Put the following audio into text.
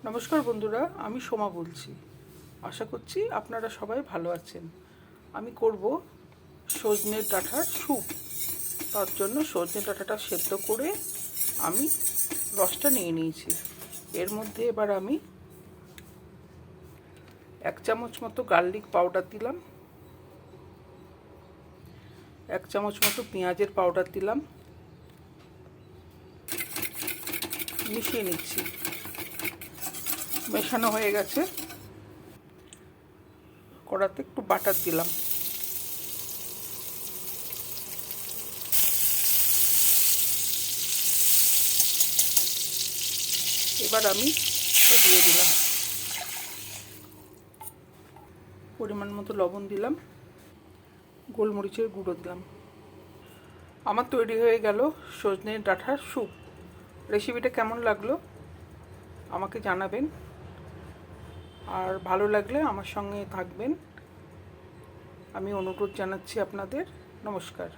নমস্কার বন্ধুরা, আমি সোমা বলছি। আশা করছি আপনারা সবাই ভালো আছেন। আমি করব সজনে ডাঁটার স্যুপ। তার জন্য সজনে ডাঁটাটা সেদ্ধ করে আমি রসটা নিয়ে নিয়েছি। এর মধ্যে এবার আমি 1 চামচ মতো গার্লিক পাউডার দিলাম, 1 চামচ মতো পেঁয়াজের পাউডার দিলাম, মিশিয়ে নিচ্ছি। মেশানো হয়ে গেছে। কড়াতে একটু বাটার দিলাম, এবার আমি দিয়ে দিলাম পরিমাণ মতো লবণ দিলাম, গোলমরিচের গুঁড়ো দিলাম। আমার তৈরি হয়ে গেল সজনে ডাঁটার স্যুপ। রেসিপিটা কেমন লাগলো আমাকে জানাবেন, আর ভালো লাগলে আমার সঙ্গে থাকবেন আমি অনুরোধ জানাচ্ছি আপনাদের। নমস্কার।